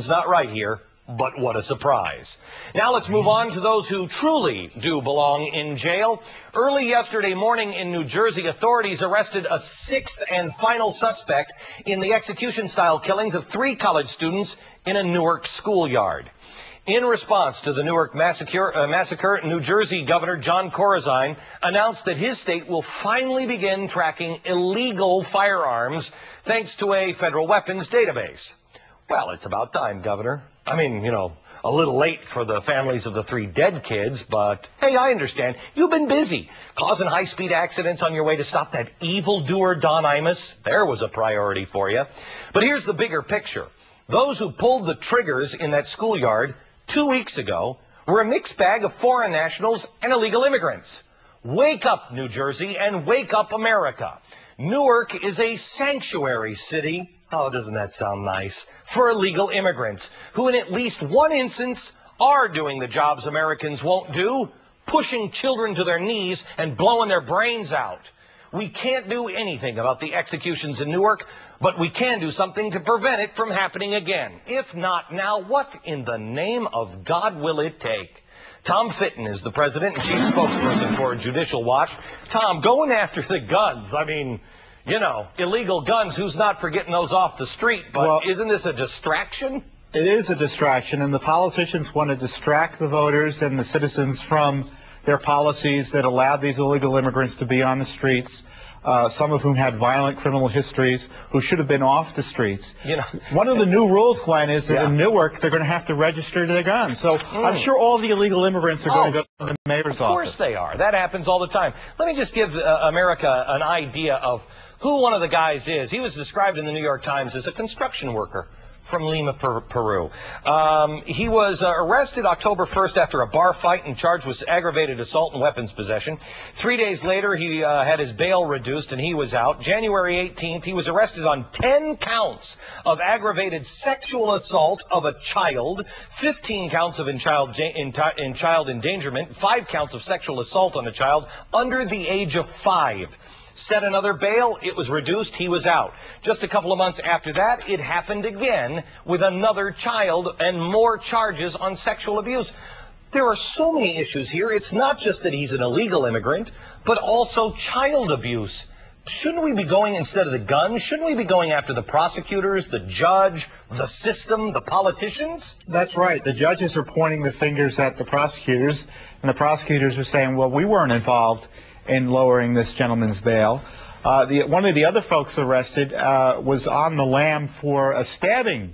Something's not right here. But what a surprise. Now let's move on to those who truly do belong in jail. Early yesterday morning in New Jersey, authorities arrested a sixth and final suspect in the execution-style killings of 3 college students in a Newark schoolyard. In response to the Newark massacre, New Jersey Governor John Corazine announced that his state will finally begin tracking illegal firearms thanks to a federal weapons database. Well, it's about time, Governor. I mean, a little late for the families of the 3 dead kids, but hey, I understand. You've been busy causing high-speed accidents on your way to stop that evildoer Don Imus. There was a priority for you. But here's the bigger picture. Those who pulled the triggers in that schoolyard 2 weeks ago were a mixed bag of foreign nationals and illegal immigrants. Wake up, New Jersey, and wake up, America. Newark is a sanctuary city. Oh, doesn't that sound nice? For illegal immigrants, who in at least one instance are doing the jobs Americans won't do, pushing children to their knees and blowing their brains out. We can't do anything about the executions in Newark, but we can do something to prevent it from happening again. If not now, what in the name of God will it take? Tom Fitton is the president and chief spokesperson for Judicial Watch. Tom, going after the guns, I mean, illegal guns, who's not for getting those off the street? But well, isn't this a distraction? It is a distraction, and the politicians want to distract the voters and the citizens from their policies that allowed these illegal immigrants to be on the streets, some of whom had violent criminal histories, who should have been off the streets. One of the new rules, Glenn, is that in Newark, they're going to have to register their guns. So I'm sure all the illegal immigrants are going to go to the mayor's office. Of course they are. That happens all the time. Let me just give America an idea of who one of the guys is. He was described in the New York Times as a construction worker from Lima, Peru. He was arrested October 1st after a bar fight and charged with aggravated assault and weapons possession. 3 days later, he had his bail reduced and he was out. January 18th, he was arrested on 10 counts of aggravated sexual assault of a child, 15 counts of child endangerment, 5 counts of sexual assault on a child under the age of 5. Set another bail, it was reduced, he was out. Just a couple of months after that, it happened again with another child and more charges on sexual abuse. There are so many issues here. It's not just that he's an illegal immigrant, but also child abuse. Shouldn't we be going, instead of the guns, shouldn't we be going after the prosecutors, the judge, the system, the politicians? That's right. The judges are pointing the fingers at the prosecutors, and the prosecutors are saying, well, we weren't involved in lowering this gentleman's bail. One of the other folks arrested was on the lam for a stabbing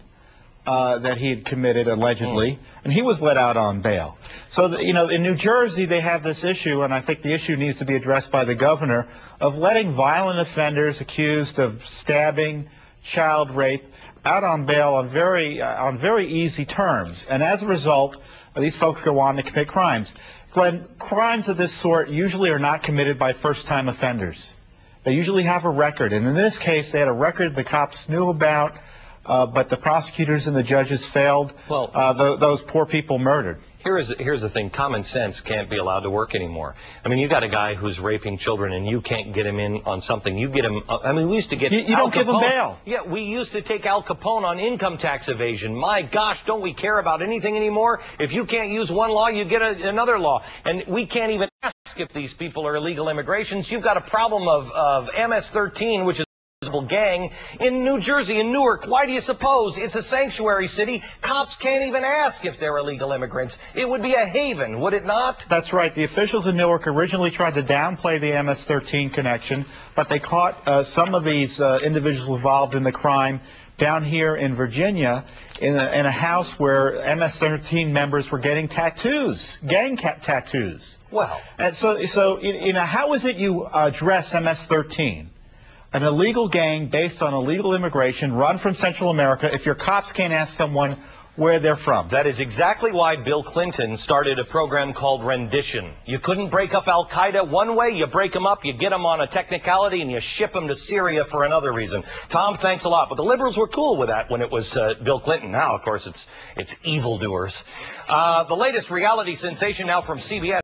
that he had committed, allegedly, and he was let out on bail. So, in New Jersey, they have this issue, and I think the issue needs to be addressed by the governor, of letting violent offenders accused of stabbing, child rape, out on bail on very easy terms. And as a result, these folks go on to commit crimes. Glenn, crimes of this sort usually are not committed by first-time offenders. They usually have a record, and in this case, they had a record the cops knew about, but the prosecutors and the judges failed. Well, those poor people murdered. Here's the thing. Common sense can't be allowed to work anymore. I mean, you got a guy who's raping children, and you can't get him in on something. You get him. I mean, we used to get. You don't give him bail. Yeah, we used to take Al Capone on income tax evasion. My gosh, don't we care about anything anymore? If you can't use one law, you get another law, and we can't even ask if these people are illegal immigrations. You've got a problem of MS-13, which is gang in New Jersey, in Newark. Why do you suppose? It's a sanctuary city. Cops can't even ask if they're illegal immigrants. It would be a haven, would it not? That's right. The officials in Newark originally tried to downplay the MS-13 connection, but they caught some of these individuals involved in the crime down here in Virginia in a house where MS-13 members were getting tattoos, gang tattoos. Well, and so how is it you address MS-13? An illegal gang based on illegal immigration run from Central America if your cops can't ask someone where they're from. That is exactly why Bill Clinton started a program called rendition. You couldn't break up Al-Qaeda one way, you break them up, you get them on a technicality, and you ship them to Syria for another reason. Tom, thanks a lot. But the liberals were cool with that when it was Bill Clinton. Now, of course, it's evildoers. The latest reality sensation now from CBS.